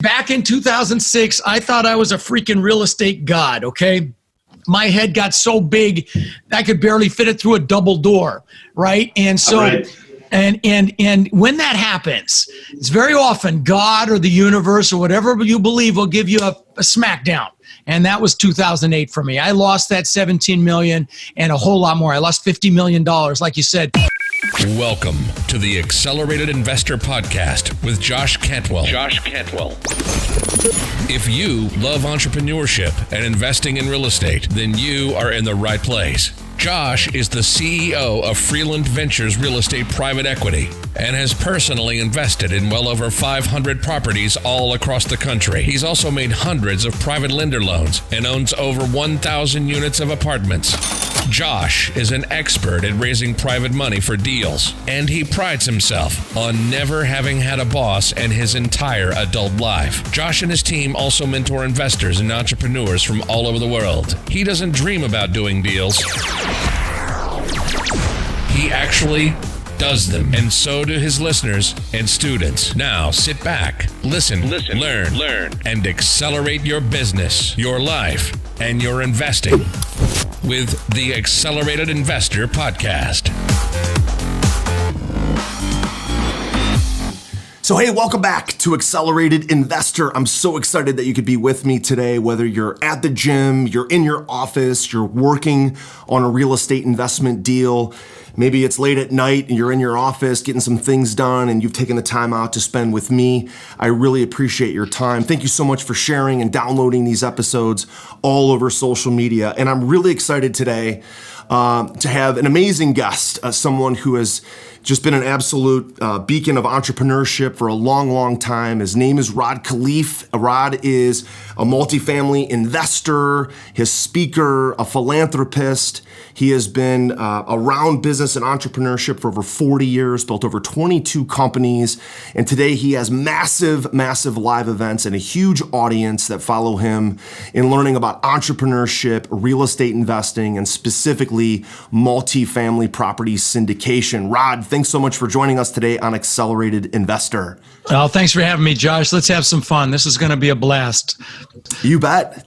Back in 2006, I thought I was a freaking real estate god, okay? My head got so big, I could barely fit it through a double door, right? And so, and when that happens, it's very often God or the universe or whatever you believe will give you a smackdown. And that was 2008 for me. I lost that 17 million and a whole lot more. I lost $50 million, like you said. Welcome to the Accelerated Investor Podcast with Josh Cantwell. If you love entrepreneurship and investing in real estate, then you are in the right place. Josh is the CEO of Freeland Ventures Real Estate Private Equity and has personally invested in well over 500 properties all across the country. He's also made hundreds of private lender loans and owns over 1,000 units of apartments. Josh is an expert at raising private money for deals, and he prides himself on never having had a boss in his entire adult life. Josh and his team also mentor investors and entrepreneurs from all over the world. He doesn't dream about doing deals. He actually does them, and so do his listeners and students. Now sit back, listen, learn, and accelerate your business, your life, and your investing with the Accelerated Investor Podcast. So hey, welcome back to Accelerated Investor. I'm so excited that you could be with me today, whether you're at the gym, you're in your office, you're working on a real estate investment deal. Maybe it's late at night and you're in your office getting some things done and you've taken the time out to spend with me. I really appreciate your time. Thank you so much for sharing and downloading these episodes all over social media. And I'm really excited today to have an amazing guest, someone who has just been an absolute beacon of entrepreneurship for a long, long time. His name is Rod Kleif. Rod is a multifamily investor, his speaker, a philanthropist. He has been around business and entrepreneurship for over 40 years, built over 22 companies, and today he has massive, massive live events and a huge audience that follow him in learning about entrepreneurship, real estate investing, and specifically multifamily property syndication. Rod, thanks so much for joining us today on Accelerated Investor. Oh, thanks for having me, Josh. Let's have some fun. This is going to be a blast. You bet.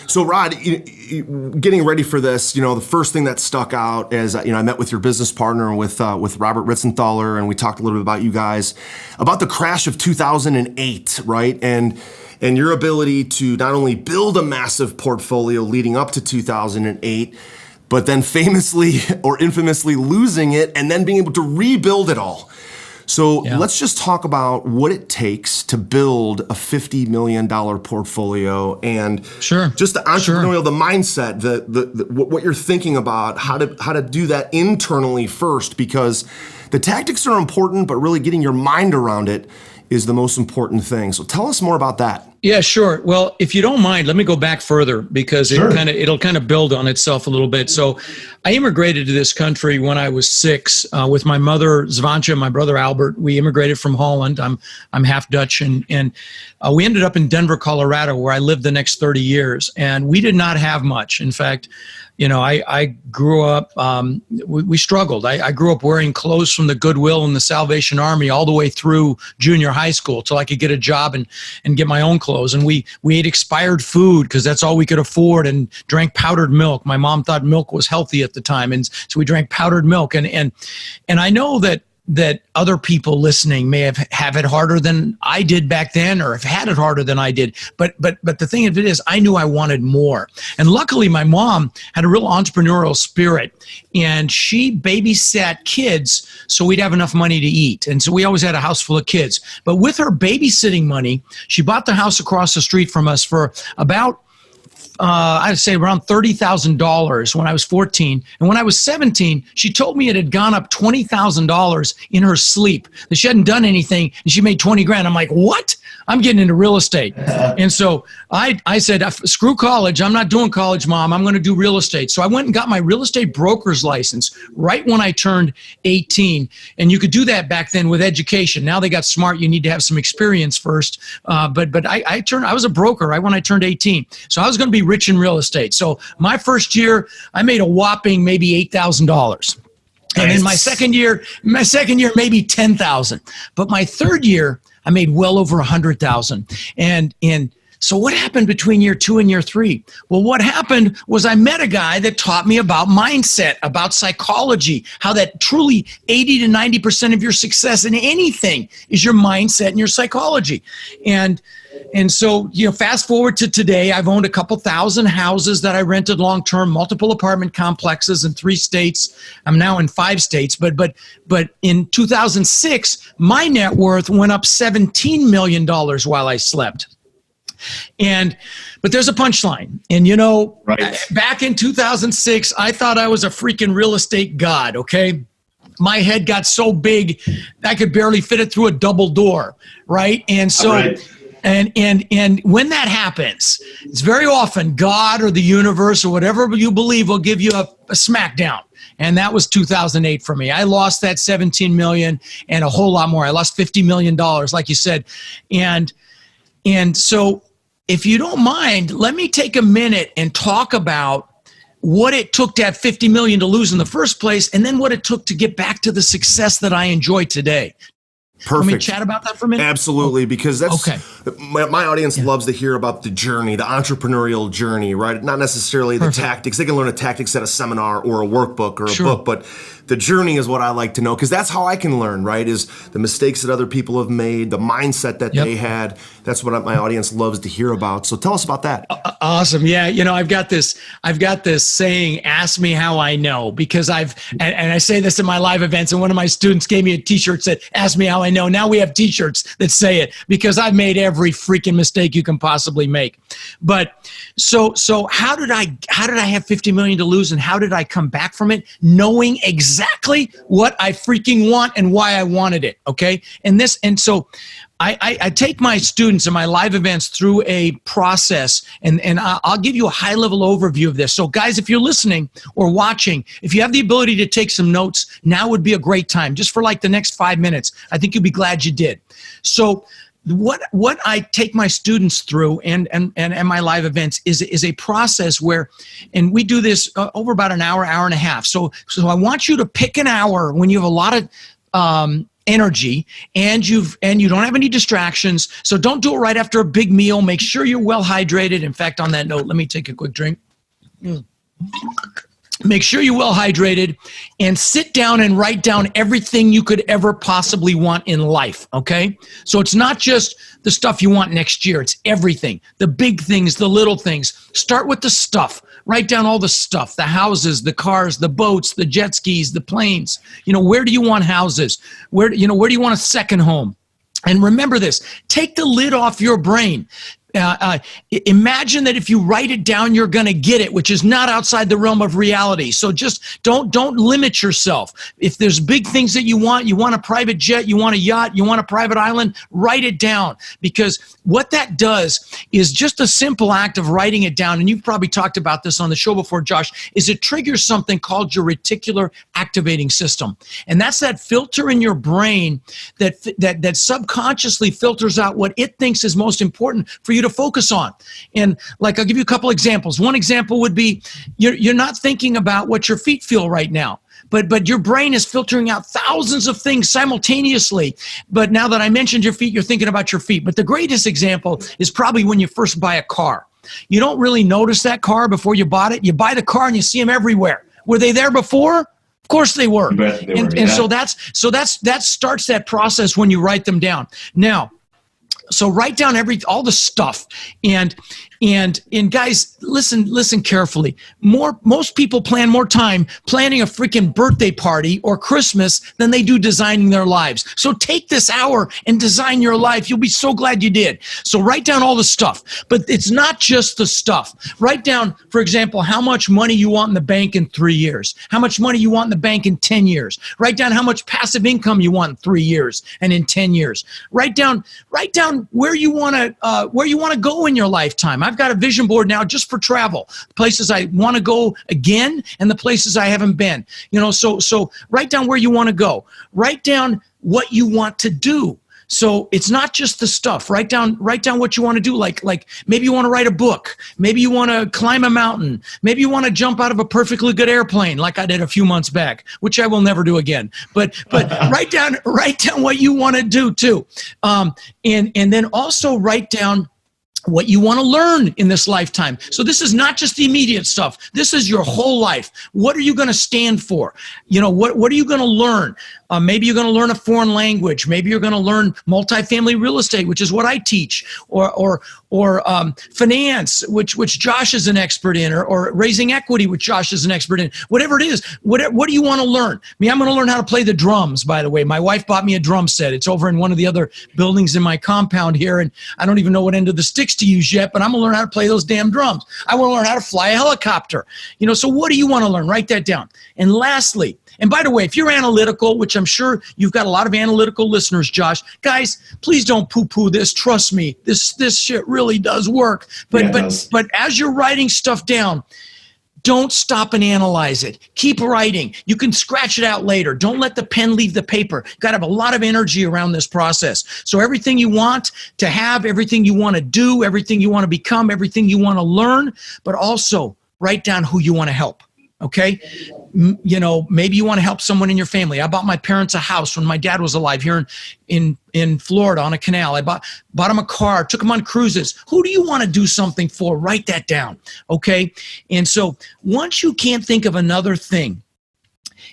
So Rod, getting ready for this, the first thing that stuck out is, I met with your business partner with Robert Ritzenthaler, and we talked a little bit about you guys, about the crash of 2008, right? And your ability to not only build a massive portfolio leading up to 2008, but then famously or infamously losing it and then being able to rebuild it all. So Let's just talk about what it takes to build a $50 million portfolio and just the entrepreneurial, the mindset, the what you're thinking about, how to do that internally first, because the tactics are important, but really getting your mind around it is the most important thing. So tell us more about that. Yeah, sure. Well, if you don't mind, let me go back further because it'll kind of build on itself a little bit. So I immigrated to this country when I was 6 with my mother, Zvancha, and my brother, Albert. We immigrated from Holland. I'm half Dutch. And we ended up in Denver, Colorado, where I lived the next 30 years. And we did not have much. In fact, I grew up, we struggled. I grew up wearing clothes from the Goodwill and the Salvation Army all the way through junior high school till I could get a job and get my own clothes. And we ate expired food because that's all we could afford, and drank powdered milk. My mom thought milk was healthy at the time. And so we drank powdered milk. And I know that other people listening may have it harder than I did back then, or have had it harder than I did. But the thing of it is, I knew I wanted more. And luckily, my mom had a real entrepreneurial spirit, and she babysat kids so we'd have enough money to eat. And so we always had a house full of kids. But with her babysitting money, she bought the house across the street from us for about I'd say around $30,000 when I was 14. And when I was 17, she told me it had gone up $20,000 in her sleep, that she hadn't done anything and she made 20 grand. I'm like, what? I'm getting into real estate. And so I said, screw college. I'm not doing college, Mom. I'm going to do real estate. So I went and got my real estate broker's license right when I turned 18. And you could do that back then with education. Now they got smart. You need to have some experience first. But I was a broker right when I turned 18. So I was going to be rich in real estate. So my first year, I made a whopping maybe $8,000. And in my second year, maybe 10,000. But my third year, I made well over 100,000. And so what happened between year 2 and year 3? Well, what happened was I met a guy that taught me about mindset, about psychology, how that truly 80 to 90% of your success in anything is your mindset and your psychology. And so, fast forward to today, I've owned a couple thousand houses that I rented long-term, multiple apartment complexes in 3 states. I'm now in 5 states, but in 2006, my net worth went up $17 million while I slept. But there's a punchline. And right. Back in 2006, I thought I was a freaking real estate god, okay? My head got so big, I could barely fit it through a double door, right? And so, right. And when that happens, it's very often God or the universe or whatever you believe will give you a smackdown. And that was 2008 for me. I lost that 17 million and a whole lot more. I lost $50 million, like you said. And so, if you don't mind, let me take a minute and talk about what it took to have 50 million to lose in the first place, and then what it took to get back to the success that I enjoy today. Perfect. Let me chat about that for a minute? Absolutely, because that's okay. My audience loves to hear about the journey, the entrepreneurial journey, right? Not necessarily the tactics. They can learn the tactics at a seminar or a workbook or a book, but the journey is what I like to know, because that's how I can learn, right? Is the mistakes that other people have made, the mindset that they had. That's what my audience loves to hear about. So tell us about that. Awesome. Yeah. I've got this saying, ask me how I know, because and I say this in my live events, and one of my students gave me a t-shirt that said, ask me how I know. Now we have t-shirts that say it, because I've made every freaking mistake you can possibly make. But so how did I have 50 million to lose, and how did I come back from it? Knowing exactly what I freaking want and why I wanted it. Okay. And so I take my students in my live events through a process, and I'll give you a high-level overview of this. So, guys, if you're listening or watching, if you have the ability to take some notes, now would be a great time, just for like the next 5 minutes. I think you'll be glad you did. So, what I take my students through and my live events is a process where, and we do this over about an hour and a half. So I want you to pick an hour when you have a lot of energy and you don't have any distractions. So don't do it right after a big meal. Make sure you're well hydrated. In fact, on that note, let me take a quick drink. Make sure you're well hydrated, and sit down and write down everything you could ever possibly want in life, okay? So it's not just the stuff you want next year. It's everything, the big things, the little things. Start with the stuff. Write down all the stuff, the houses, the cars, the boats, the jet skis, the planes. Where do you want houses? Where do you want a second home? And remember this, take the lid off your brain. Imagine that if you write it down, you're going to get it, which is not outside the realm of reality. So just don't limit yourself. If there's big things that you want a private jet, you want a yacht, you want a private island, write it down. Because what that does is just a simple act of writing it down, and you've probably talked about this on the show before, Josh, is it triggers something called your reticular activating system. And that's that filter in your brain that subconsciously filters out what it thinks is most important for you to focus on. And I'll give you a couple examples. One example would be you're not thinking about what your feet feel right now, but your brain is filtering out thousands of things simultaneously. But now that I mentioned your feet, you're thinking about your feet. But the greatest example is probably when you first buy a car. You don't really notice that car before you bought it. You buy the car and you see them everywhere. Were they there before? Of course they were. So that starts that process when you write them down. Now, so write down all the stuff, and guys, listen carefully. Most people plan more time planning a freaking birthday party or Christmas than they do designing their lives. So take this hour and design your life. You'll be so glad you did. So write down all the stuff, but it's not just the stuff. Write down, for example, how much money you want in the bank in 3 years, how much money you want in the bank in 10 years. Write down how much passive income you want in 3 years and in 10 years. Write down where you want to go in your lifetime. I've got a vision board now just for travel, places I want to go again and the places I haven't been. So write down where you want to go. Write down what you want to do. So it's not just the stuff. Write down what you want to do. Like maybe you want to write a book. Maybe you want to climb a mountain. Maybe you want to jump out of a perfectly good airplane, like I did a few months back, which I will never do again. But write down what you want to do too, and then also write down what you want to learn in this lifetime. So this is not just the immediate stuff. This is your whole life. What are you going to stand for? What are you going to learn? Maybe you're going to learn a foreign language. Maybe you're going to learn multifamily real estate, which is what I teach, or finance, which Josh is an expert in, or raising equity, which Josh is an expert in. Whatever it is, what do you want to learn? I'm going to learn how to play the drums, by the way. My wife bought me a drum set. It's over in one of the other buildings in my compound here, and I don't even know what end of the sticks to use yet, but I'm going to learn how to play those damn drums. I want to learn how to fly a helicopter. So what do you want to learn? Write that down. And lastly, and by the way, if you're analytical, which I'm sure you've got a lot of analytical listeners, Josh, guys, please don't poo-poo this. Trust me, this shit really does work. But as you're writing stuff down, don't stop and analyze it. Keep writing. You can scratch it out later. Don't let the pen leave the paper. You've got to have a lot of energy around this process. So everything you want to have, everything you want to do, everything you want to become, everything you want to learn, but also write down who you want to help. Okay. Maybe you want to help someone in your family. I bought my parents a house when my dad was alive here in Florida on a canal. I bought them a car, took them on cruises. Who do you want to do something for? Write that down. Okay. And so once you can't think of another thing,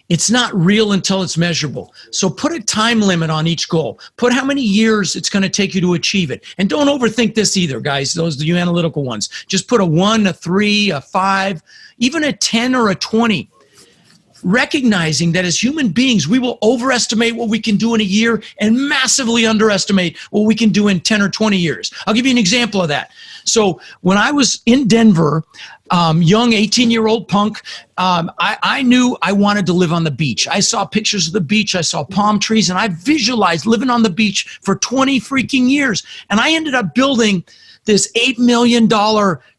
it's not real until it's measurable. So put a time limit on each goal. Put how many years it's going to take you to achieve it. And don't overthink this either, guys. Those are you analytical ones. Just put a 1, a 3, a 5, even a 10 or a 20. Recognizing that as human beings, we will overestimate what we can do in a year and massively underestimate what we can do in 10 or 20 years. I'll give you an example of that. So when I was in Denver, young 18-year-old punk, I knew I wanted to live on the beach. I saw pictures of the beach. I saw palm trees, and I visualized living on the beach for 20 freaking years. And I ended up building this $8 million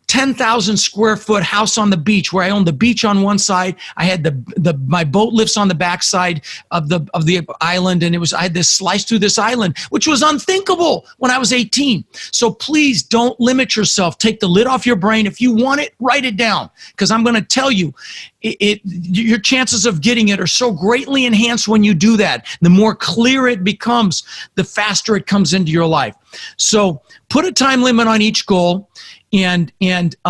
10,000 square foot house on the beach, where I owned the beach on one side. I had my boat lifts on the backside of the island, and I had this slice through this island, which was unthinkable when I was 18. So please don't limit yourself. Take the lid off your brain. If you want it, write it down, because I'm going to tell you, your chances of getting it are so greatly enhanced when you do that. The more clear it becomes, the faster it comes into your life. So put a time limit on each goal. And then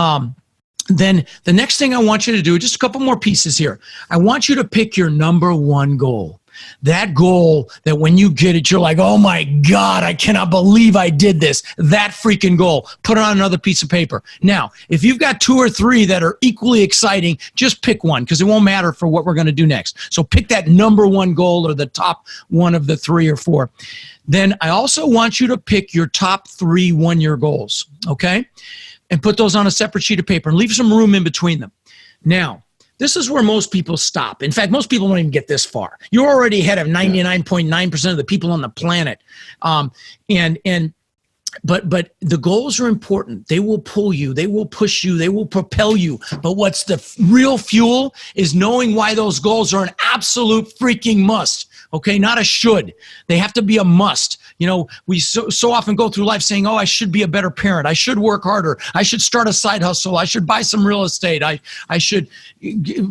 the next thing I want you to do, just a couple more pieces here. I want you to pick your number one goal. That goal that when you get it, you're like, oh my God, I cannot believe I did this. That freaking goal. Put it on another piece of paper. Now, if you've got 2 or 3 that are equally exciting, just pick one, because it won't matter for what we're going to do next. So pick that number one goal, or the top one of the 3 or 4. Then I also want you to pick your top 3 one-year goals, okay? And put those on a separate sheet of paper and leave some room in between them. Now, this is where most people stop. In fact, most people won't even get this far. You're already ahead of 99.9% of the people on the planet. But the goals are important. They will pull you. They will push you. They will propel you. But what's the real fuel is knowing why those goals are an absolute freaking must. Okay, not a should. They have to be a must. We so often go through life saying, oh, I should be a better parent. I should work harder. I should start a side hustle. I should buy some real estate. I should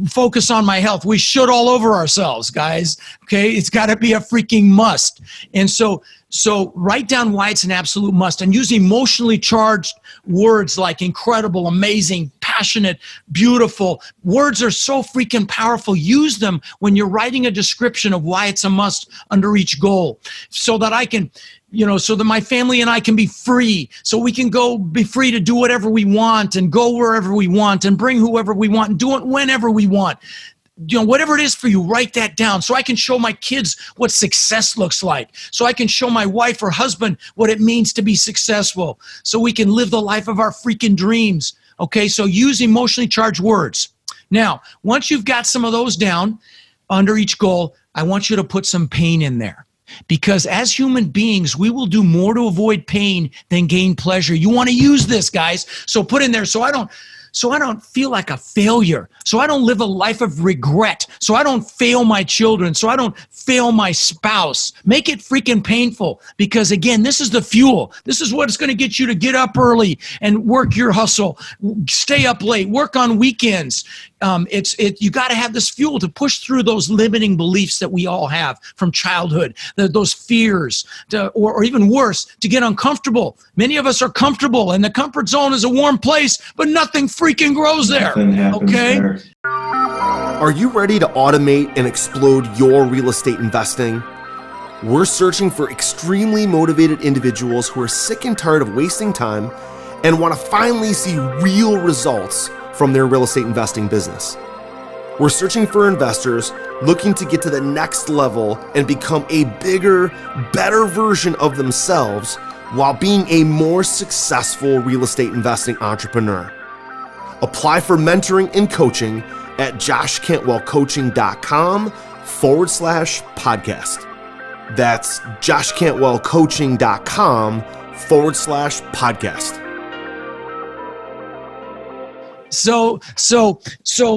focus on my health. We should all over ourselves, guys. Okay, it's got to be a freaking must. And so write down why it's an absolute must, and use emotionally charged words like incredible, amazing, passionate, beautiful. Words are so freaking powerful. Use them when you're writing a description of why it's a must under each goal, so that I can, so that my family and I can be free, so we can be free to do whatever we want and go wherever we want and bring whoever we want and do it whenever we want. Whatever it is for you, write that down, so I can show my kids what success looks like, so I can show my wife or husband what it means to be successful, so we can live the life of our freaking dreams. Okay, so use emotionally charged words. Now, once you've got some of those down under each goal, I want you to put some pain in there. Because as human beings, we will do more to avoid pain than gain pleasure. You want to use this, guys. So put in there, so so I don't feel like a failure, so I don't live a life of regret, so I don't fail my children, so I don't fail my spouse. Make it freaking painful, because again, this is the fuel. This is what's going to get you to get up early and work your hustle, stay up late, work on weekends. You got to have this fuel to push through those limiting beliefs that we all have from childhood, those fears, or even worse, to get uncomfortable. Many of us are comfortable, and the comfort zone is a warm place, but nothing freaking grows there. Okay? There. Are you ready to automate and explode your real estate investing? We're searching for extremely motivated individuals who are sick and tired of wasting time and want to finally see real results from their real estate investing business. We're searching for investors looking to get to the next level and become a bigger, better version of themselves while being a more successful real estate investing entrepreneur. Apply for mentoring and coaching at joshcantwellcoaching.com/podcast. That's joshcantwellcoaching.com/podcast. So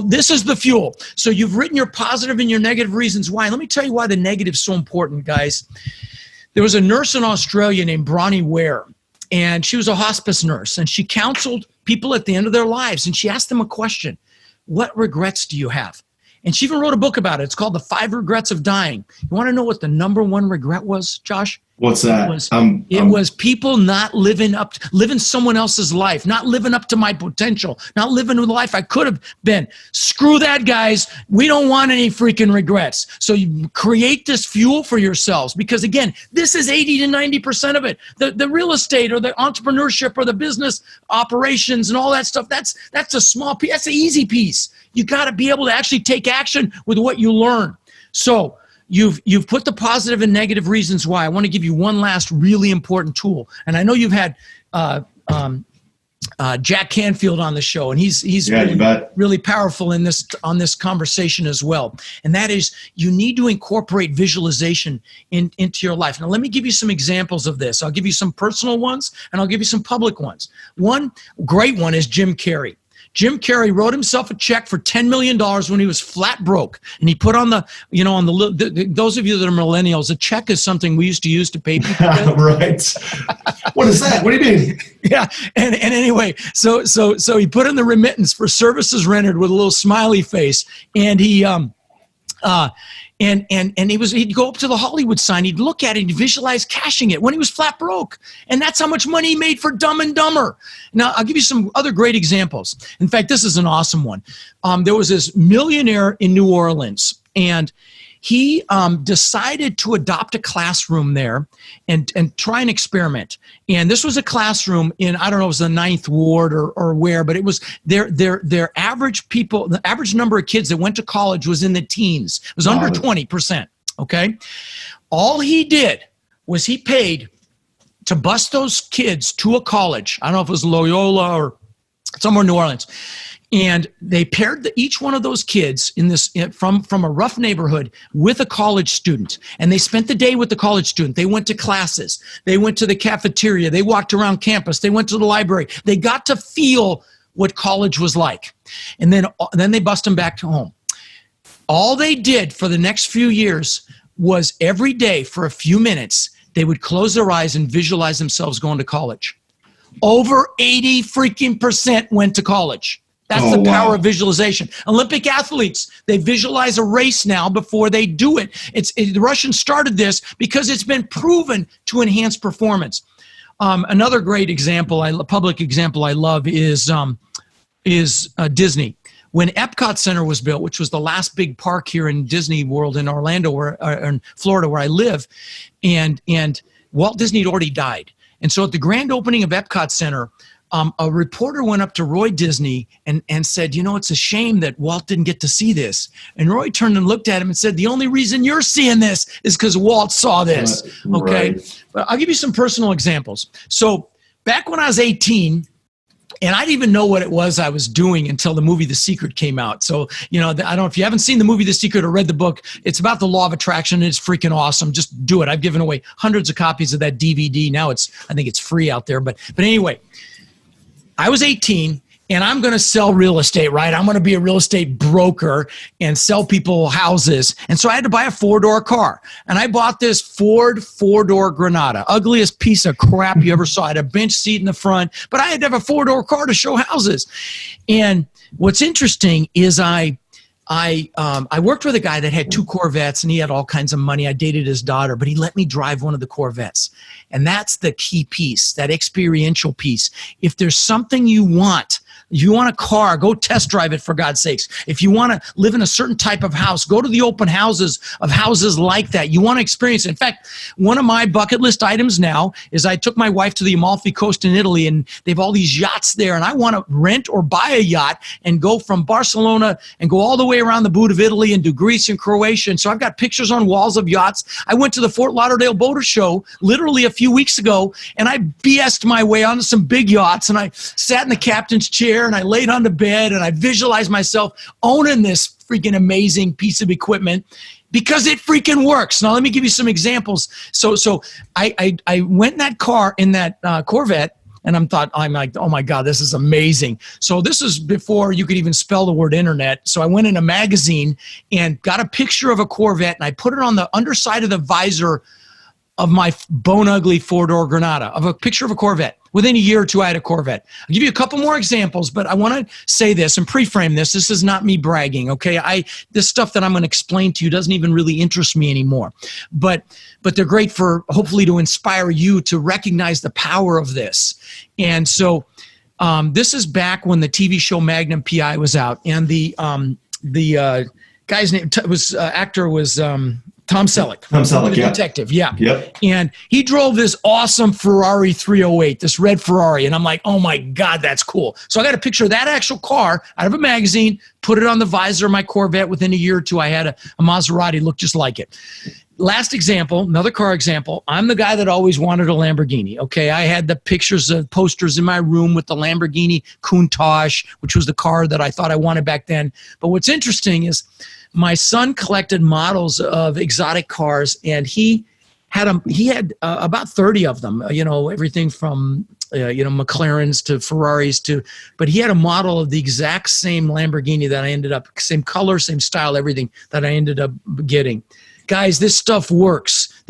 this is the fuel. So you've written your positive and your negative reasons why. Let me tell you why the negative is so important, guys. There was a nurse in Australia named Bronnie Ware, and she was a hospice nurse, and she counseled people at the end of their lives, and she asked them a question: what regrets do you have? And she even wrote a book about it. It's called The 5 Regrets of Dying. You want to know what the number one regret was, Josh? What's that? It was people not living someone else's life, not living up to my potential, not living the life I could have been. Screw that, guys. We don't want any freaking regrets. So you create this fuel for yourselves, because again, this is 80 to 90% of it. The real estate or the entrepreneurship or the business operations and all that stuff, that's a small piece. That's the easy piece. You got to be able to actually take action with what you learn. So You've put the positive and negative reasons why. I want to give you one last really important tool. And I know you've had Jack Canfield on the show, and he's really powerful on this conversation as well. And that is, you need to incorporate visualization into your life. Now, let me give you some examples of this. I'll give you some personal ones, and I'll give you some public ones. One great one is Jim Carrey. Jim Carrey wrote himself a check for $10 million when he was flat broke. And he put on those of you that are millennials, a check is something we used to use to pay people. Right. What is that? What do you mean? Yeah. And anyway, so he put in the remittance for services rendered with a little smiley face. And he, he'd go up to the Hollywood sign, he'd look at it, he'd visualize cashing it when he was flat broke. And that's how much money he made for Dumb and Dumber. Now, I'll give you some other great examples. In fact, this is an awesome one. There was this millionaire in New Orleans, and he decided to adopt a classroom there and try an experiment. And this was a classroom in, I don't know, it was the 9th Ward or where, but it was their average people, the average number of kids that went to college was in the teens. It was under 20%, okay? All he did was he paid to bus those kids to a college. I don't know if it was Loyola or somewhere in New Orleans. And they paired each one of those kids from a rough neighborhood with a college student. And they spent the day with the college student. They went to classes. They went to the cafeteria. They walked around campus. They went to the library. They got to feel what college was like. And then they bussed them back to home. All they did for the next few years was every day for a few minutes, they would close their eyes and visualize themselves going to college. Over 80% went to college. That's the power of visualization. Olympic athletes, they visualize a race now before they do it. The Russians started this because it's been proven to enhance performance. Another great example, a public example I love is Disney. When Epcot Center was built, which was the last big park here in Disney World in Orlando, in Florida, where I live, and Walt Disney had already died. And so at the grand opening of Epcot Center, a reporter went up to Roy Disney and said, it's a shame that Walt didn't get to see this. And Roy turned and looked at him and said, the only reason you're seeing this is because Walt saw this. Okay. Right. But I'll give you some personal examples. So back when I was 18, and I didn't even know what it was I was doing until the movie The Secret came out. So, I don't know if you haven't seen the movie The Secret or read the book, it's about the law of attraction. It's freaking awesome. Just do it. I've given away hundreds of copies of that DVD. Now I think it's free out there. But anyway, I was 18, and I'm going to sell real estate, right? I'm going to be a real estate broker and sell people houses. And so I had to buy a 4-door car. And I bought this Ford 4-door Granada, ugliest piece of crap you ever saw. I had a bench seat in the front, but I had to have a 4-door car to show houses. And what's interesting is I worked with a guy that had 2 Corvettes, and he had all kinds of money. I dated his daughter, but he let me drive one of the Corvettes. And that's the key piece, that experiential piece. If there's something you want, if you want a car, go test drive it, for God's sakes. If you want to live in a certain type of house, go to the open houses of houses like that. You want to experience it. In fact, one of my bucket list items now is I took my wife to the Amalfi Coast in Italy, and they have all these yachts there, and I want to rent or buy a yacht and go from Barcelona and go all the way around the boot of Italy and do Greece and Croatia. And so I've got pictures on walls of yachts. I went to the Fort Lauderdale Boater Show literally a few weeks ago, and I BS'd my way onto some big yachts, and I sat in the captain's chair, and I laid on the bed, and I visualized myself owning this freaking amazing piece of equipment because it freaking works. Now, let me give you some examples. So I went in that car, in that Corvette, and I'm like, oh my God, this is amazing. So this is before you could even spell the word internet. So I went in a magazine and got a picture of a Corvette, and I put it on the underside of the visor of my bone ugly 4-door Granada, of a picture of a Corvette. Within a year or two, I had a Corvette. I'll give you a couple more examples, but I want to say this and pre-frame this. This is not me bragging, okay? This stuff that I'm going to explain to you doesn't even really interest me anymore. But they're great for, hopefully, to inspire you to recognize the power of this. And so this is back when the TV show Magnum PI was out, and the guy's name actor was Tom Selleck. Tom Selleck, the yeah. Detective, yeah. Yep. And he drove this awesome Ferrari 308, this red Ferrari. And I'm like, oh my God, that's cool. So I got a picture of that actual car out of a magazine, put it on the visor of my Corvette. Within a year or two, I had a Maserati look just like it. Last example, another car example. I'm the guy that always wanted a Lamborghini, okay? I had the pictures of posters in my room with the Lamborghini Countach, which was the car that I thought I wanted back then. But what's interesting is my son collected models of exotic cars, and he had about 30 of them, everything from McLarens to Ferraris but he had a model of the exact same Lamborghini that I ended up, same color, same style, everything that I ended up getting. Guys, this stuff works.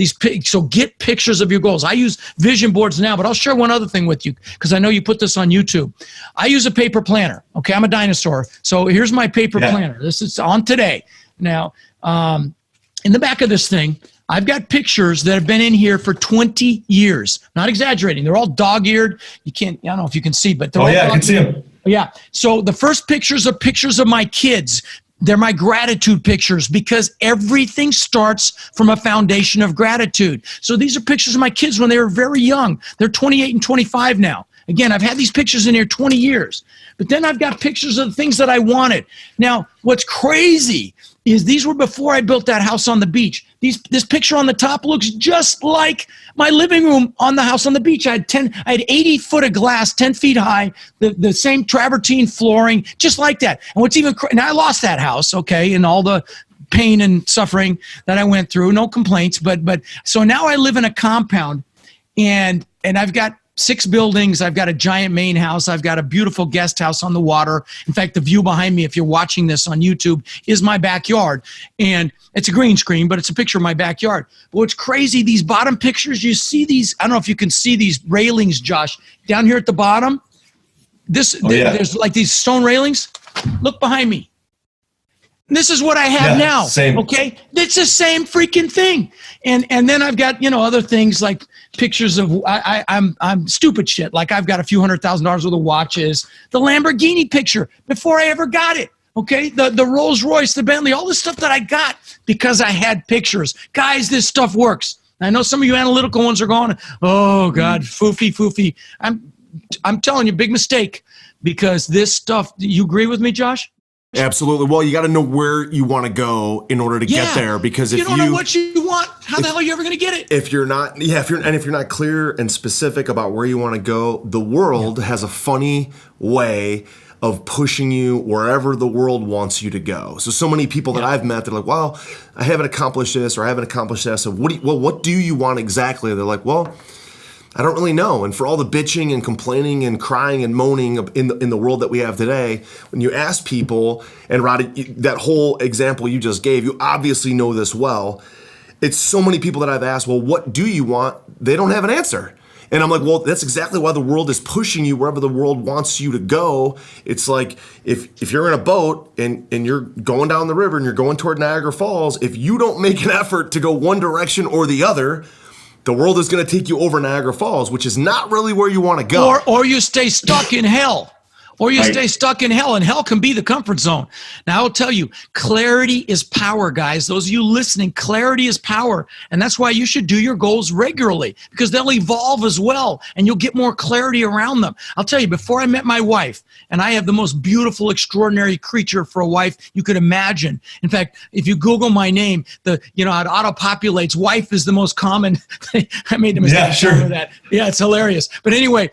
So get pictures of your goals. I use vision boards now, but I'll share one other thing with you because I know you put this on YouTube. I use a paper planner. Okay, I'm a dinosaur. So here's my paper planner. This is on today. Now, in the back of this thing, I've got pictures that have been in here for 20 years. Not exaggerating. They're all dog-eared. I don't know if you can see, but they're all I can see them. Yeah. So the first pictures are pictures of my kids. They're my gratitude pictures because everything starts from a foundation of gratitude. So these are pictures of my kids when they were very young. They're 28 and 25 now. Again, I've had these pictures in here 20 years. But then I've got pictures of the things that I wanted. Now, what's crazy is these were before I built that house on the beach. This picture on the top looks just like my living room on the house on the beach. I had 80 foot of glass, 10 feet high, the same travertine flooring, just like that. And what's even now I lost that house, okay, and all the pain and suffering that I went through, no complaints, but so now I live in a compound, and I've got 6 buildings. I've got a giant main house. I've got a beautiful guest house on the water. In fact, the view behind me, if you're watching this on YouTube, is my backyard. And it's a green screen, but it's a picture of my backyard. But what's crazy, these bottom pictures, you see these, I don't know if you can see these railings, Josh, down here at the bottom. There's like these stone railings. Look behind me. This is what I have now. Same. Okay, it's the same freaking thing, and then I've got other things like pictures of I'm stupid shit. Like I've got a few $100,000 worth of watches, the Lamborghini picture before I ever got it. Okay, the Rolls Royce, the Bentley, all the stuff that I got because I had pictures. Guys, this stuff works. I know some of you analytical ones are going, oh God, foofy. I'm telling you, big mistake because this stuff. You agree with me, Josh? Absolutely. Well, you got to know where you want to go in order to get there. Because if you don't know what you want, how the hell are you ever going to get it? If you're not, if you're not clear and specific about where you want to go, the world has a funny way of pushing you wherever the world wants you to go. So many people that I've met, they're like, well, I haven't accomplished this or I haven't accomplished that. So what do you want exactly? They're like, well, I don't really know. And for all the bitching and complaining and crying and moaning in the world that we have today, when you ask people, and Rod, that whole example you just gave, you obviously know this well. It's so many people that I've asked, well, what do you want? They don't have an answer. And I'm like, well, that's exactly why the world is pushing you wherever the world wants you to go. It's like if you're in a boat and you're going down the river and you're going toward Niagara Falls, if you don't make an effort to go one direction or the other, the world is going to take you over Niagara Falls, which is not really where you want to go. Or you stay stuck in hell. Or you stay stuck in hell, and hell can be the comfort zone. Now, I'll tell you, clarity is power, guys. Those of you listening, clarity is power. And that's why you should do your goals regularly, because they'll evolve as well, and you'll get more clarity around them. I'll tell you, before I met my wife, and I have the most beautiful, extraordinary creature for a wife you could imagine. In fact, if you Google my name, it auto-populates. Wife is the most common. I made the mistake of that. Yeah, it's hilarious. But anyway,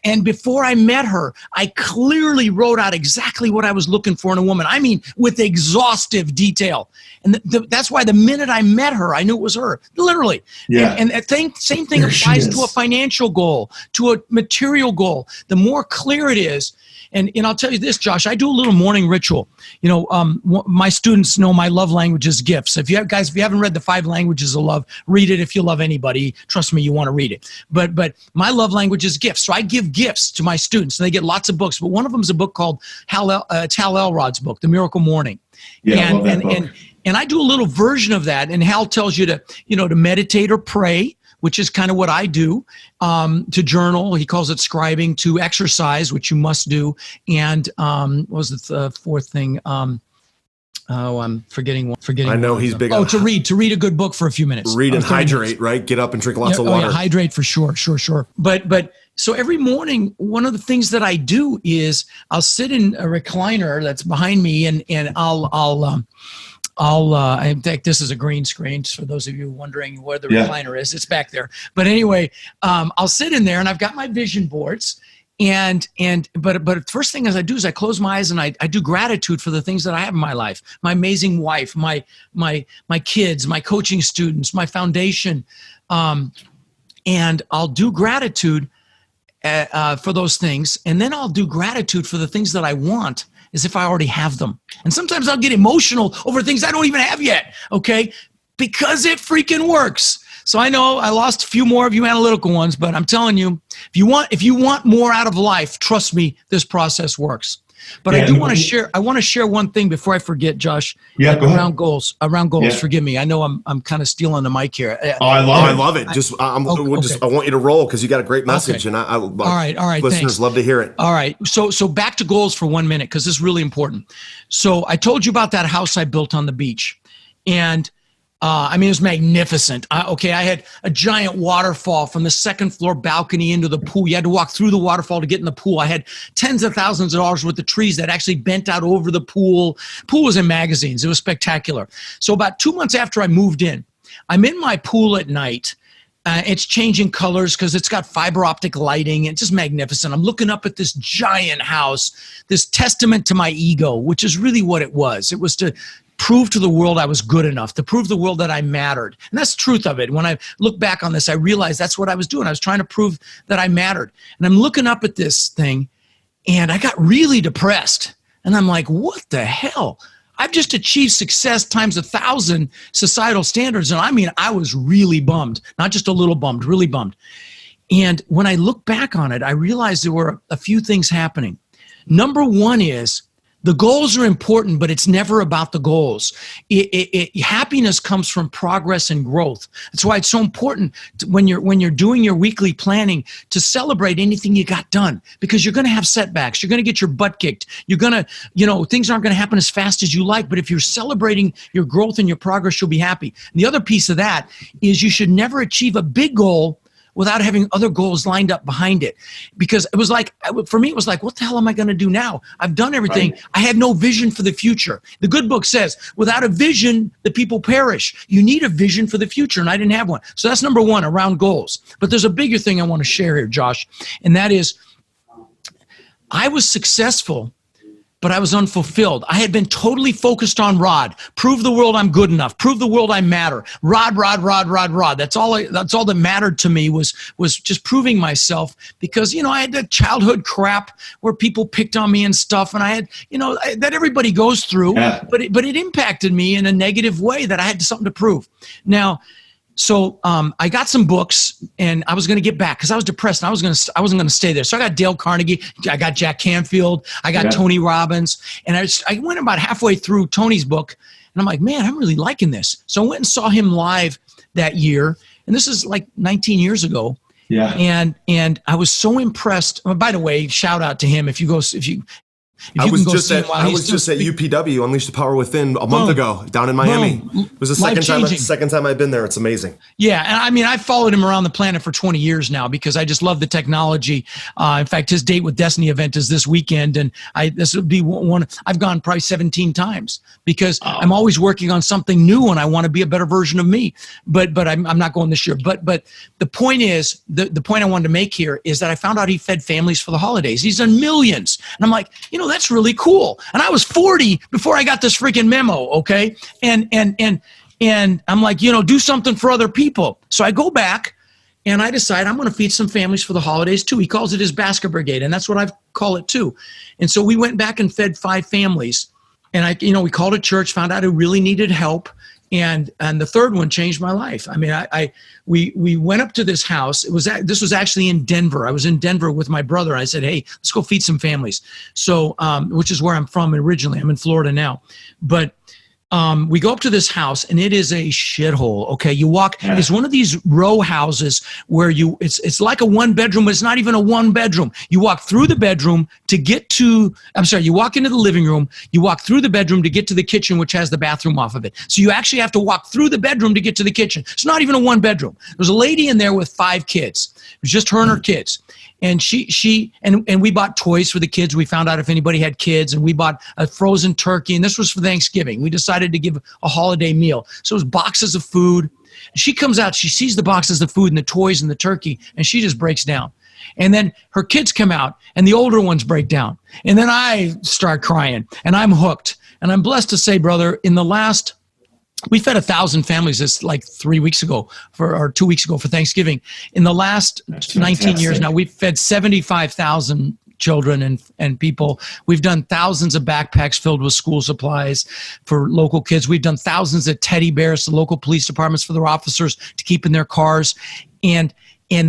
and before I met her, I clearly wrote out exactly what I was looking for in a woman. I mean, with exhaustive detail. And that's why the minute I met her, I knew it was her, literally. Yeah. And same thing applies to a financial goal, to a material goal. The more clear it is, and I'll tell you this, Josh, I do a little morning ritual. My students know my love language is gifts. If you haven't read the 5 languages of love, read it. If you love anybody, trust me, you want to read it. But my love language is gifts. So I give gifts to my students, and they get lots of books. But one of them is a book called Hal Elrod's book, The Miracle Morning. Yeah, I love that book. And I do a little version of that. And Hal tells you to meditate or pray, which is kind of what I do, to journal. He calls it scribing, to exercise, which you must do. And what was the fourth thing? I'm forgetting. I know he's big on. To read a good book for a few minutes. Read and hydrate, right? Get up and drink lots of water. Yeah, hydrate for sure. But so every morning, one of the things that I do is I'll sit in a recliner that's behind me, and I'll in fact, this is a green screen, for those of you wondering where the recliner is. It's back there. But anyway, I'll sit in there, and I've got my vision boards. But the first thing I do is I close my eyes, and I do gratitude for the things that I have in my life: my amazing wife, my kids, my coaching students, my foundation, and I'll do gratitude for those things, and then I'll do gratitude for the things that I want, as if I already have them. And sometimes I'll get emotional over things I don't even have yet, okay? Because it freaking works. So I know I lost a few more of you analytical ones, but I'm telling you, if you want more out of life, trust me, this process works. But I want to share one thing before I forget, Josh. Yeah, go ahead. Around goals. Yeah. Forgive me. I know I'm kind of stealing the mic here. I love it. I want you to roll, because you got a great message, and all right. Listeners thanks. Love to hear it. All right. So back to goals for 1 minute, because this is really important. So I told you about that house I built on the beach, and it was magnificent. I had a giant waterfall from the second floor balcony into the pool. You had to walk through the waterfall to get in the pool. I had tens of thousands of dollars worth of trees that actually bent out over the pool. Pool was in magazines. It was spectacular. So about 2 months after I moved in, I'm in my pool at night. It's changing colors because it's got fiber optic lighting. It's just magnificent. I'm looking up at this giant house, this testament to my ego, which is really what it was. It was to prove to the world I was good enough, to prove to the world that I mattered. And that's the truth of it. When I look back on this, I realized that's what I was doing. I was trying to prove that I mattered. And I'm looking up at this thing, and I got really depressed. And I'm like, what the hell? I've just achieved success times 1,000 societal standards. And I was really bummed, not just a little bummed, really bummed. And when I look back on it, I realized there were a few things happening. Number one is, the goals are important, but it's never about the goals. Happiness comes from progress and growth. That's why it's so important when you're doing your weekly planning to celebrate anything you got done, because you're going to have setbacks. You're going to get your butt kicked. You're going to, things aren't going to happen as fast as you like, but if you're celebrating your growth and your progress, you'll be happy. And the other piece of that is you should never achieve a big goal without having other goals lined up behind it. Because it was like, for me, it was like, what the hell am I going to do now? I've done everything. Right. I had no vision for the future. The good book says, without a vision, the people perish. You need a vision for the future, and I didn't have one. So that's number one, around goals. But there's a bigger thing I want to share here, Josh, and that is, I was successful but I was unfulfilled. I had been totally focused on Rod. Prove the world I'm good enough. Prove the world I matter. Rod. That's all that mattered to me was just proving myself, because, I had that childhood crap where people picked on me and stuff. And I had, that everybody goes through, but it impacted me in a negative way that I had something to prove. Now, so I got some books, and I was going to get back because I was depressed. And I wasn't going to stay there. So I got Dale Carnegie, I got Jack Canfield, I got Tony Robbins, and I went about halfway through Tony's book, and I'm like, man, I'm really liking this. So I went and saw him live that year, and this is like 19 years ago. Yeah. And I was so impressed. Oh, by the way, shout out to him I was just at UPW, Unleash the Power Within, a month ago down in Miami. It was the second time I've been there. It's amazing. Yeah, and I mean, I followed him around the planet for 20 years now because I just love the technology. In fact, his Date with Destiny event is this weekend, and this would be one. I've gone probably 17 times because I'm always working on something new, and I want to be a better version of me. But I'm not going this year. But the point is, the point I wanted to make here is that I found out he fed families for the holidays. He's done millions, and I'm like, that's really cool. And I was 40 before I got this freaking memo, okay? And I'm like, do something for other people. So I go back and I decide I'm going to feed some families for the holidays too. He calls it his basket brigade, and that's what I call it too. And so we went back and fed 5 families. And we called a church, found out who really needed help. And the third one changed my life. I mean, we went up to this house. This was actually in Denver. I was in Denver with my brother. I said, hey, let's go feed some families. So, which is where I'm from originally. I'm in Florida now. But we go up to this house, and it is a shithole. Okay, you walk. It's one of these row houses where it's like a 1-bedroom, but it's not even a 1-bedroom. You walk through the bedroom to get to. You walk into the living room. You walk through the bedroom to get to the kitchen, which has the bathroom off of it. So you actually have to walk through the bedroom to get to the kitchen. It's not even a 1-bedroom. There's a lady in there with 5 kids. It was just her and her kids. And and we bought toys for the kids. We found out if anybody had kids, and we bought a frozen turkey. And this was for Thanksgiving. We decided to give a holiday meal. So it was boxes of food. She comes out, she sees the boxes of food and the toys and the turkey, and she just breaks down. And then her kids come out, and the older ones break down. And then I start crying, and I'm hooked. And I'm blessed to say, brother, we fed 1,000 families this like 3 weeks ago or 2 weeks ago for Thanksgiving. In the last 19 years now, we've fed 75,000 children and people. We've done thousands of backpacks filled with school supplies for local kids. We've done thousands of teddy bears to local police departments for their officers to keep in their cars. And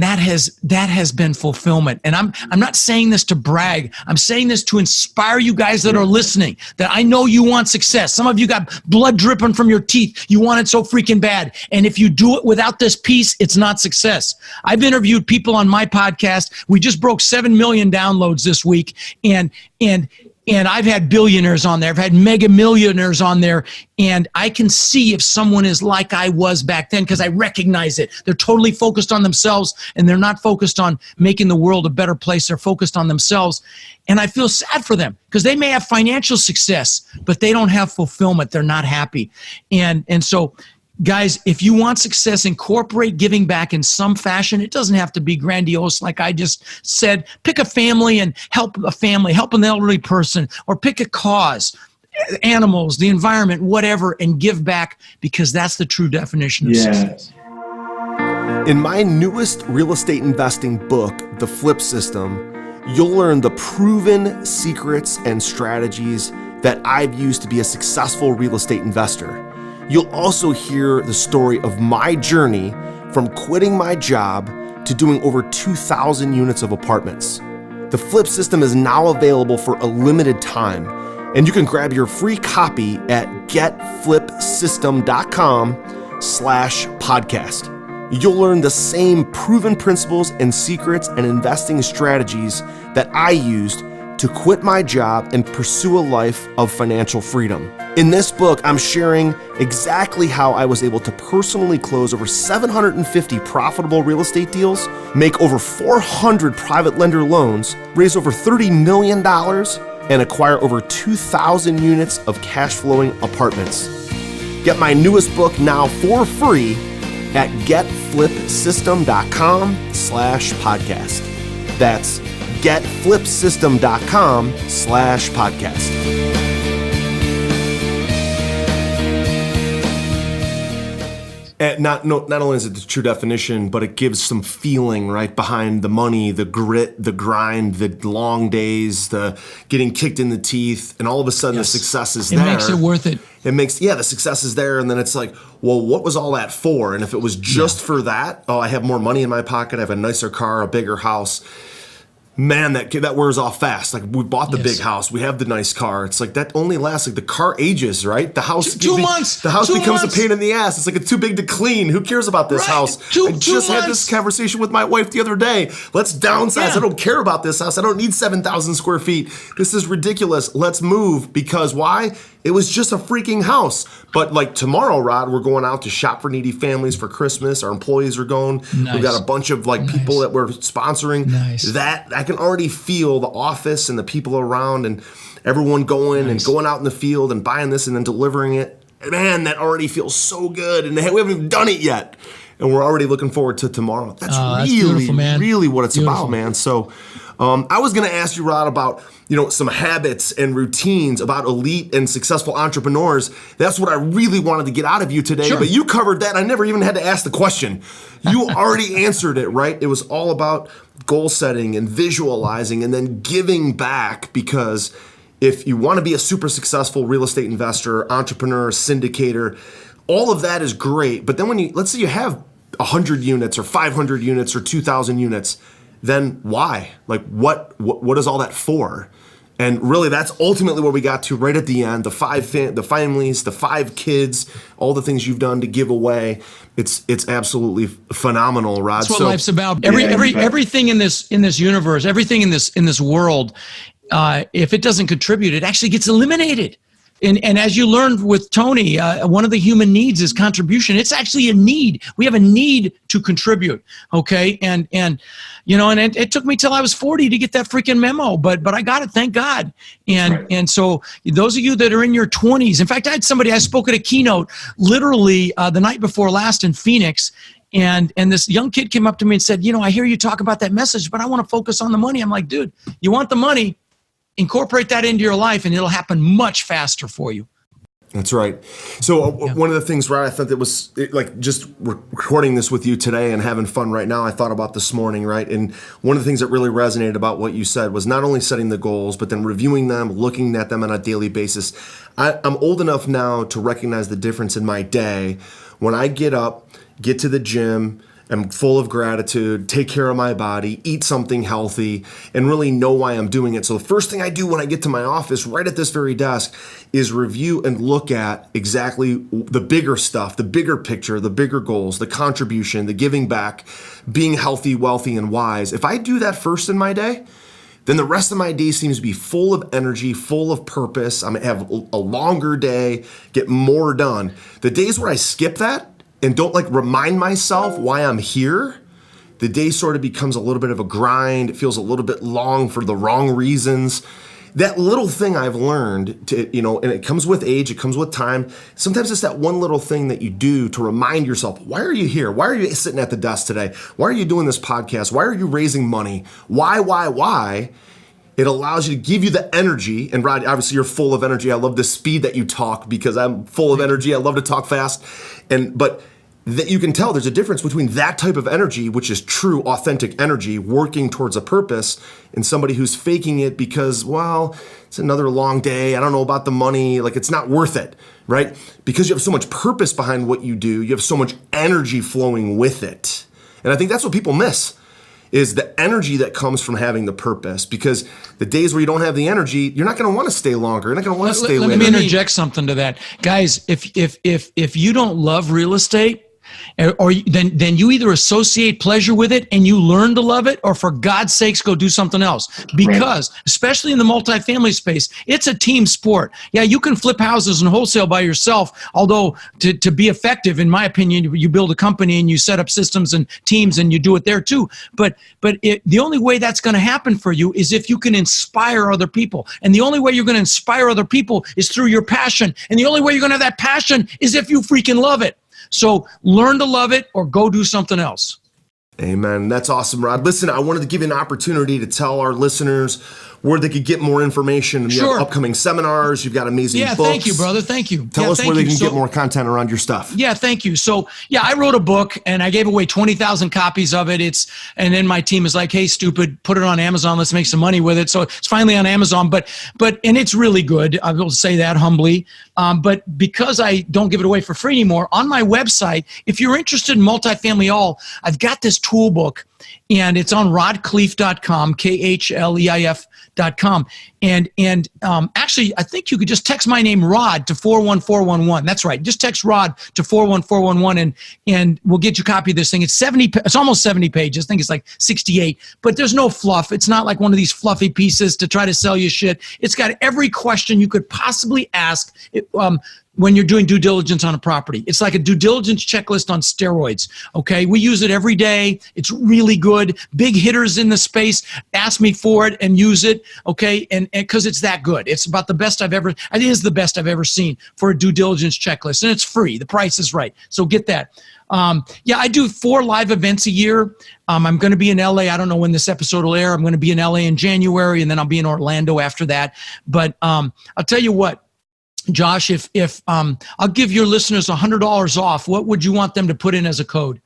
that has been fulfillment. And I'm not saying this to brag. I'm saying this to inspire you guys that are listening, that I know you want success. Some of you got blood dripping from your teeth. You want it so freaking bad. And if you do it without this piece, it's not success. I've interviewed people on my podcast. We just broke 7 million downloads this week. And I've had billionaires on there. I've had mega millionaires on there. And I can see if someone is like I was back then because I recognize it. They're totally focused on themselves, and they're not focused on making the world a better place. They're focused on themselves. And I feel sad for them because they may have financial success, but they don't have fulfillment. They're not happy. And so, guys, if you want success, incorporate giving back in some fashion. It doesn't have to be grandiose like I just said. Pick a family and help an elderly person, or pick a cause, animals, the environment, whatever, and give back, because that's the true definition of success. In my newest real estate investing book, The Flip System, you'll learn the proven secrets and strategies that I've used to be a successful real estate investor. You'll also hear the story of my journey from quitting my job to doing over 2,000 units of apartments. The Flip System is now available for a limited time, and you can grab your free copy at getflipsystem.com/podcast. You'll learn the same proven principles and secrets and investing strategies that I used to quit my job and pursue a life of financial freedom. In this book, I'm sharing exactly how I was able to personally close over 750 profitable real estate deals, make over 400 private lender loans, raise over $30 million, and acquire over 2,000 units of cash flowing apartments. Get my newest book now for free at getflipsystem.com/podcast. That's getflipsystem.com/podcast. And not only is it the true definition, but it gives some feeling, right, behind the money, the grit, the grind, the long days, the getting kicked in the teeth, and all of a sudden the success is there. It makes it worth it. It makes, the success is there, and then it's like, well, what was all that for? And if it was just for that, I have more money in my pocket, I have a nicer car, a bigger house. Man, that wears off fast. Like, we bought the big house, we have the nice car. It's like that only lasts, like, the car ages, right? The house 2 months. The house becomes months. a pain in the ass. It's like it's too big to clean. Who cares about this house? I just had this conversation with my wife the other day. Let's downsize. I don't care about this house. I don't need 7,000 square feet. This is ridiculous. Let's move. Because why? It was just a freaking house. But like tomorrow, Rod, we're going out to shop for needy families for Christmas. Our employees are going. Nice. We've got a bunch of people that we're sponsoring. Nice. That I can already feel the office and the people around and everyone going and going out in the field and buying this and then delivering it. Man, that already feels so good. And we haven't even done it yet. And we're already looking forward to tomorrow. That's really what it's about, man. So I was going to ask you, Rod, about some habits and routines about elite and successful entrepreneurs. That's what I really wanted to get out of you today. Sure. But you covered that. I never even had to ask the question. You already answered it, right? It was all about goal setting and visualizing and then giving back, because if you want to be a super successful real estate investor, entrepreneur, syndicator, all of that is great. But then let's say you have 100 units or 500 units or 2,000 units, then why? Like, what is all that for? And really, that's ultimately where we got to right at the end. The families, the 5 kids, all the things you've done to give away. It's absolutely phenomenal, Rod. That's what life's about. Everything in this universe, everything in this world, if it doesn't contribute, it actually gets eliminated. And as you learned with Tony, one of the human needs is contribution. It's actually a need. We have a need to contribute. Okay. And it took me till I was 40 to get that freaking memo, but I got it. Thank God. And so those of you that are in your 20s, in fact, I spoke at a keynote literally the night before last in Phoenix. And this young kid came up to me and said, I hear you talk about that message, but I want to focus on the money. I'm like, dude, you want the money? Incorporate that into your life and it'll happen much faster for you. That's right. So one of the things, Rod, I thought that was like just recording this with you today and having fun right now, I thought about this morning, right? And one of the things that really resonated about what you said was not only setting the goals, but then reviewing them, looking at them on a daily basis. I'm old enough now to recognize the difference in my day when I get up, get to the gym, I'm full of gratitude, take care of my body, eat something healthy, and really know why I'm doing it. So the first thing I do when I get to my office, right at this very desk, is review and look at exactly the bigger stuff, the bigger picture, the bigger goals, the contribution, the giving back, being healthy, wealthy, and wise. If I do that first in my day, then the rest of my day seems to be full of energy, full of purpose. I'm gonna have a longer day, get more done. The days where I skip that, and don't remind myself why I'm here, the day sort of becomes a little bit of a grind. It feels a little bit long for the wrong reasons. That little thing I've learned to, and it comes with age, it comes with time. Sometimes it's that one little thing that you do to remind yourself, why are you here? Why are you sitting at the desk today? Why are you doing this podcast? Why are you raising money? Why? It allows you to give you the energy. And Rod, obviously you're full of energy. I love the speed that you talk because I'm full of energy. I love to talk fast. But that you can tell there's a difference between that type of energy, which is true, authentic energy, working towards a purpose, and somebody who's faking it because, well, it's another long day. I don't know about the money. It's not worth it, right? Because you have so much purpose behind what you do. You have so much energy flowing with it. And I think that's what people miss, is the energy that comes from having the purpose. Because the days where you don't have the energy, you're not going to want to stay longer. You're not going to want to stay later. Let me interject something to that. Guys, if you don't love real estate, then you either associate pleasure with it and you learn to love it, or for God's sakes, go do something else. Because, especially in the multifamily space, it's a team sport. Yeah, you can flip houses and wholesale by yourself, although to be effective, in my opinion, you build a company and you set up systems and teams and you do it there too. But the only way that's going to happen for you is if you can inspire other people. And the only way you're going to inspire other people is through your passion. And the only way you're going to have that passion is if you freaking love it. So learn to love it or go do something else. Amen. That's awesome, Rod. Listen, I wanted to give you an opportunity to tell our listeners where they could get more information. You have upcoming seminars. You've got amazing books. Thank you, brother. Thank you. Tell us where they can get more content around your stuff. Yeah, thank you. So, I wrote a book and I gave away 20,000 copies of it. And then my team is like, hey, stupid, put it on Amazon. Let's make some money with it. So it's finally on Amazon, but it's really good. I will say that humbly. But because I don't give it away for free anymore, on my website, if you're interested in multifamily I've got this tool book. And it's on rodkleif.com, KHLEIF.com. And actually, I think you could just text my name, Rod, to 41411. That's right. Just text Rod to 41411 and we'll get you a copy of this thing. It's almost 70 pages. I think it's like 68. But there's no fluff. It's not like one of these fluffy pieces to try to sell you shit. It's got every question you could possibly ask when you're doing due diligence on a property. It's like a due diligence checklist on steroids, okay? We use it every day. It's really good. Big hitters in the space ask me for it and use it, okay? And because it's that good. It's about the best it is the best I've ever seen for a due diligence checklist. And it's free. The price is right. So get that. I do 4 live events a year. I'm going to be in LA. I don't know when this episode will air. I'm going to be in LA in January, and then I'll be in Orlando after that. But I'll tell you what, Josh, if I'll give your listeners $100 off, what would you want them to put in as a code?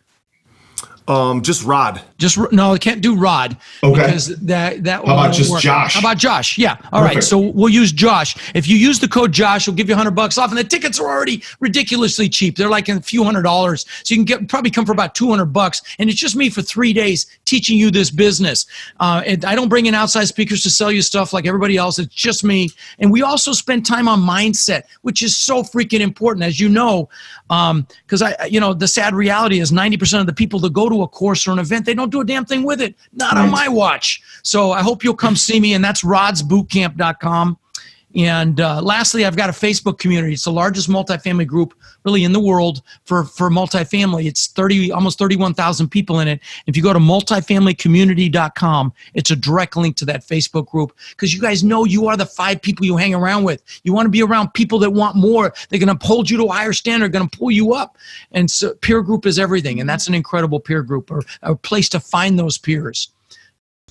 Just Rod. No, I can't do Rod. Okay. Because that How about just work. Josh? How about Josh? Yeah. All right. So we'll use Josh. If you use the code Josh, we'll give you $100 off, and the tickets are already ridiculously cheap. They're like a few $100s, so you can probably come for about $200, and it's just me for 3 days teaching you this business. And I don't bring in outside speakers to sell you stuff like everybody else. It's just me, and we also spend time on mindset, which is so freaking important, as you know, because the sad reality is 90% of the people that go to a course or an event, they don't do a damn thing with it. Not on my watch. So I hope you'll come see me, and that's rodsbootcamp.com. And lastly, I've got a Facebook community. It's the largest multifamily group really in the world for multifamily. It's almost 31,000 people in it. If you go to multifamilycommunity.com, it's a direct link to that Facebook group, because you guys know you are the 5 people you hang around with. You want to be around people that want more. They're going to hold you to a higher standard, going to pull you up. And so peer group is everything. And that's an incredible peer group, or a place to find those peers.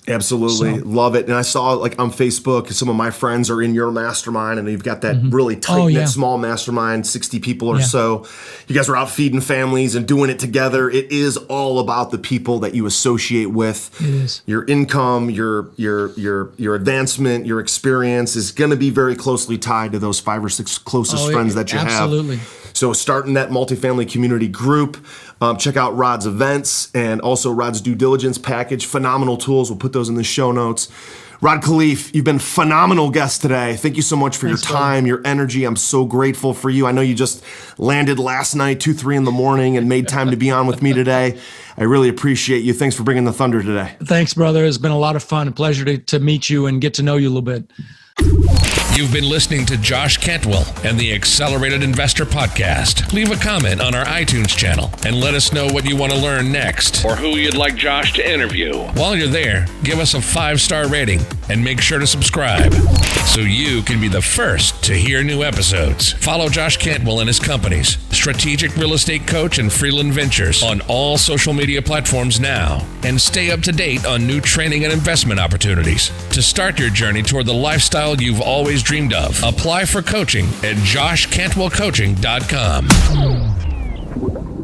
Absolutely. Love it. And I saw on Facebook, some of my friends are in your mastermind, and you've got that really tight-knit small mastermind, 60 people or so. You guys are out feeding families and doing it together. It is all about the people that you associate with. It is. Your income, your advancement, your experience is going to be very closely tied to those 5 or 6 closest friends that you have. Absolutely. So starting that multifamily community group, check out Rod's events and also Rod's due diligence package. Phenomenal tools. We'll put those in the show notes. Rod Kleif, you've been a phenomenal guest today. Thank you so much for your time, your energy. I'm so grateful for you. I know you just landed last night, 2-3 in the morning, and made time to be on with me today. I really appreciate you. Thanks for bringing the thunder today. Thanks, brother. It's been a lot of fun. A pleasure to meet you and get to know you a little bit. You've been listening to Josh Cantwell and the Accelerated Investor Podcast. Leave a comment on our iTunes channel and let us know what you want to learn next or who you'd like Josh to interview. While you're there, give us a 5-star rating and make sure to subscribe so you can be the first to hear new episodes. Follow Josh Cantwell and his companies, Strategic Real Estate Coach and Freeland Ventures, on all social media platforms now, and stay up to date on new training and investment opportunities to start your journey toward the lifestyle you've always dreamed of. Apply for coaching at joshcantwellcoaching.com.